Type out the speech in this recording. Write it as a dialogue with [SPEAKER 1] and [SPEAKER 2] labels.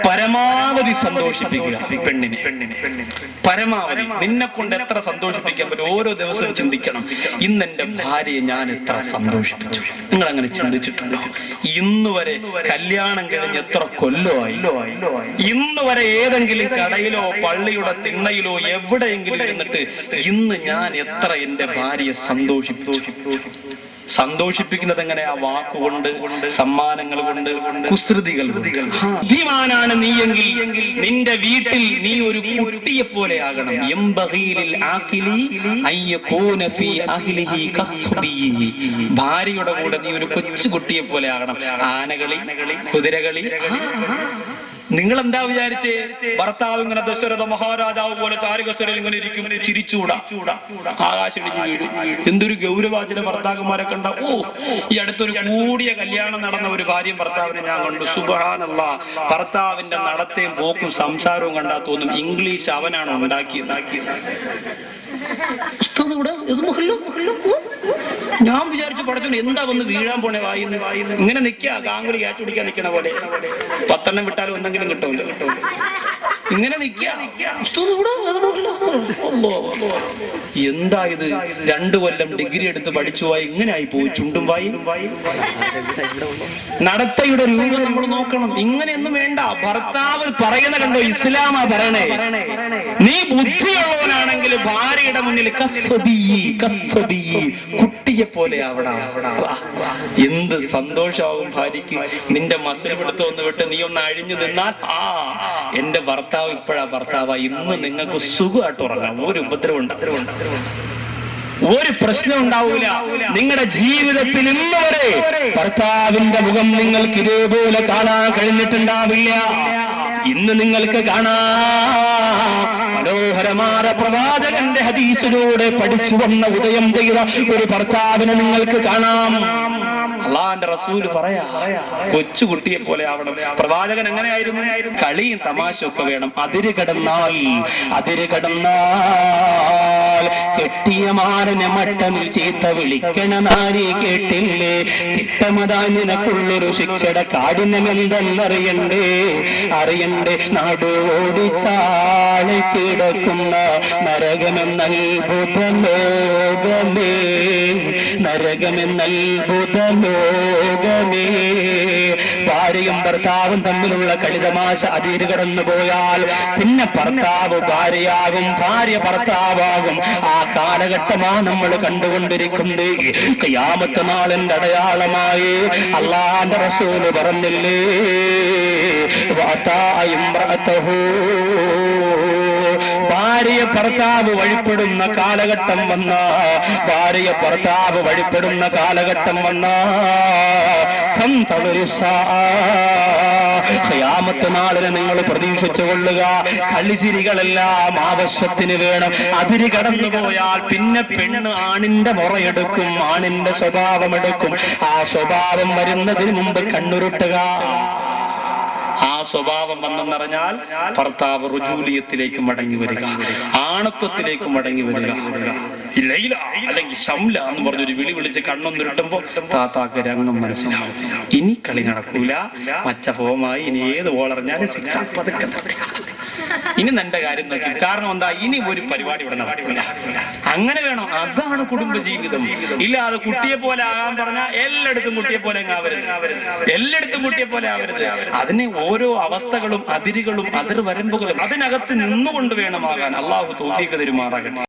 [SPEAKER 1] പരമാവധി സന്തോഷിപ്പിക്കുക പെണ്ണിനെ. പരമാവധി നിന്നെ കൊണ്ട് എത്ര സന്തോഷിപ്പിക്കാൻ പറ്റും ഓരോ ദിവസവും ചിന്തിക്കണം. ഇന്ന് എന്റെ ഭാര്യയെ ഞാൻ എത്ര സന്തോഷിപ്പിച്ചു. നിങ്ങൾ അങ്ങനെ ചിന്തിച്ചിട്ടുണ്ടോ? ഇന്ന് വരെ കല്യാണം കഴിഞ്ഞ് എത്ര കൊല്ലമായി? ഇന്ന് വരെ ഏതെങ്കിലും കടയിലോ പള്ളിയുടെ തിണ്ണയിലോ എവിടെയെങ്കിലും ഇരുന്നിട്ട് ഇന്ന് ഞാൻ എത്ര എന്റെ ഭാര്യയെ സന്തോഷിപ്പിച്ചു? സന്തോഷിപ്പിക്കുന്നത് എങ്ങനെ? ആ വാക്കുകൊണ്ട്, സമ്മാനങ്ങൾ കൊണ്ട്, കുസൃതികൾ കൊണ്ട്. ബുദ്ധിമാനാണ് നീയെങ്കിൽ നിന്റെ വീട്ടിൽ നീ ഒരു കുട്ടിയെ പോലെ ആകണം. ഭാര്യയുടെ കൂടെ നീ ഒരു കൊച്ചു കുട്ടിയെ പോലെ ആകണം. ആനകളി, കുതിരകളി. നിങ്ങൾ എന്താ വിചാരിച്ചേ? ഭർത്താവ് ഇങ്ങനെ ദശരഥ മഹാരാജാവ് പോലെ ചാരുകസരയിൽ ഇങ്ങനെ ഇരിക്കും, ചിരിച്ചൂടാ, ആകാശം വീഴും. എന്തൊരു ഗൗരവാചന ഭർത്താക്കന്മാരെ കണ്ട. ഈ അടുത്തൊരു കൂടിയ കല്യാണം നടന്ന ഒരു ഭാര്യയും ഭർത്താവിനെ ഞാൻ കണ്ടു. സുബ്ഹാനല്ലാഹ്, ഭർത്താവിന്റെ നടത്തയും പോക്കും സംസാരവും കണ്ടാ തോന്നും ഇംഗ്ലീഷ് അവനാണ് ഉണ്ടാക്കിയത്. ഞാൻ വിചാരിച്ചു പഠിച്ചു എന്താ വന്ന് വീഴാൻ പോണേ വായിന്ന്. ഇങ്ങനെ നിൽക്കുക, കാങ്കുളി കാറ്റ് പിടിക്കാൻ നിൽക്കണ പോലെ. 10 വിട്ടാലും എന്തെങ്കിലും കിട്ടുമല്ലോ. ഇങ്ങനെ നിൽക്കുക. എന്താ ഇത്? 2 കൊല്ലം ഡിഗ്രി എടുത്ത് പഠിച്ചു പോയി ഇങ്ങനെ ആയി പോയി. ചുണ്ടും വായി. നടത്തയുടെ രൂപം നമ്മൾ നോക്കണം. ഇങ്ങനെയൊന്നും വേണ്ട. ഭർത്താവ് പറയുന്ന കണ്ടോ? ഇസ്ലാമാ പറയണേ. നീ ബുദ്ധിയുള്ളവനാണെങ്കിൽ ഭാര്യയുടെ മുന്നിൽ കുട്ടിയെ പോലെ അവിടെ. എന്ത് സന്തോഷമാകും ഭാര്യക്ക്. നിന്റെ മസിൽ പിടുത്തം ഒന്ന് വിട്ട് നീ ഒന്ന് അഴിഞ്ഞു നിന്നാൽ എന്റെ ഭർത്താവ് ഇപ്പോഴാ ഭർത്താവാ. ഇന്ന് നിങ്ങൾക്ക് സുഖമായിട്ട് ഉറങ്ങാം. ഒരു ഉപദ്രവം ഉണ്ടാവും, ഒരു പ്രശ്നം ഉണ്ടാവൂല. നിങ്ങളുടെ ജീവിതത്തിൽ ഇന്ന് വരെ ഭർത്താവിന്റെ മുഖം നിങ്ങൾക്ക് ഇതേപോലെ കാണാൻ കഴിഞ്ഞിട്ടുണ്ടാവില്ല. ഇന്ന് നിങ്ങൾക്ക് കാണാം. മനോഹരമായ പ്രവാചകന്റെ ഹദീസിലൂടെ പഠിച്ചു വന്ന ഉദയം ചെയ്ത ഒരു ഭർത്താവിനെ നിങ്ങൾക്ക് കാണാം. അള്ളാന്റെ റസൂല് പറയാ, കൊച്ചുകുട്ടിയെ പോലെ ആവണം. പ്രവാചകൻ എങ്ങനെയായിരുന്നു? കളിയും തമാശയൊക്കെ വേണം. അതിര് കടന്നാൽ കെട്ടിയ മാരനെ മട്ടമിൽ ചീത്ത വിളിക്കണ നാരി കേട്ടില്ലേ? തിട്ടമതാ നിനക്കുള്ളൊരു ശിക്ഷയുടെ കാഠിന്യം എന്തെന്നറിയണ്ടേ? നാടോടിച്ചാളെ കിടക്കുന്ന നരകമെന്നത്ഭുത ലോകമേ, നരകമെന്നത്ഭുതലോകമേ. ഭാര്യയും ഭർത്താവും തമ്മിലുള്ള കളിതമാശ അതിര് കടന്നു പോയാൽ പിന്നെ ഭർത്താവ് ഭാര്യയാകും, ഭാര്യ ഭർത്താവാകും. ആ കാലഘട്ടമാണ് നമ്മൾ കണ്ടുകൊണ്ടിരിക്കുന്നത്. ഖിയാമത്ത് നാളിന്റെ അടയാളമായി അല്ലാഹുവിന്റെ റസൂൽ പറഞ്ഞില്ലേ, ഭാര്യ ഭർത്താവ് വഴിപ്പെടുന്ന കാലഘട്ടം വന്ന, ഭാര്യ ഭർത്താവ് വഴിപ്പെടുന്ന കാലഘട്ടം വന്ന ഖിയാമത്ത് നാളിനെ നിങ്ങൾ പ്രതീക്ഷിച്ചു കൊള്ളുക. കളിചിരികളെല്ലാം ആവശ്യത്തിന് വേണം. അതിര് കടന്നു പോയാൽ പിന്നെ പെണ്ണ് ആണിന്റെ മുറയെടുക്കും, ആണിന്റെ സ്വഭാവം എടുക്കും. ആ സ്വഭാവം വരുന്നതിന് മുമ്പ് കണ്ണുരുട്ടുക. ആ സ്വഭാവം വന്നെന്നറിഞ്ഞാൽ ഭർത്താവ് റുജൂലിയത്തിലേക്ക് മടങ്ങി വരിക, ആണത്വത്തിലേക്ക് മടങ്ങി വരിക. ലൈല അല്ലെങ്കിൽ ഷംല എന്ന് പറഞ്ഞൊരു വിളി വിളിച്ച് കണ്ണൊന്നിരുട്ടുമ്പോ താത്താക്ക് രംഗം മനസ്സിലാവും. ഇനി കളി നടക്കൂല, മച്ച ഫോമായി. ഇനി ഏത് ബോളറിഞ്ഞാലും സിക്സ് പതുക്കെ. ഇനി നിന്റെ കാര്യം നോക്കി. കാരണം എന്താ? ഇനി ഒരു പരിപാടി ഇവിടെ നടക്കില്ല. അങ്ങനെ വേണം. അതാണ് കുടുംബജീവിതം. ഇല്ലാതെ കുട്ടിയെ പോലെ ആകാൻ പറഞ്ഞാൽ എല്ലായിടത്തും കുട്ടിയെ പോലെ ആവരുത്, എല്ലായിടത്തും കുട്ടിയെ പോലെ ആവരുത്. അതിന് ഓരോ അവസ്ഥകളും അതിരുകളും അതിർവരമ്പുകളും അതിനകത്ത് നിന്നുകൊണ്ട് വേണമാകാൻ. അള്ളാഹു തൗഫീഖ് തരുമാറാകട്ടെ.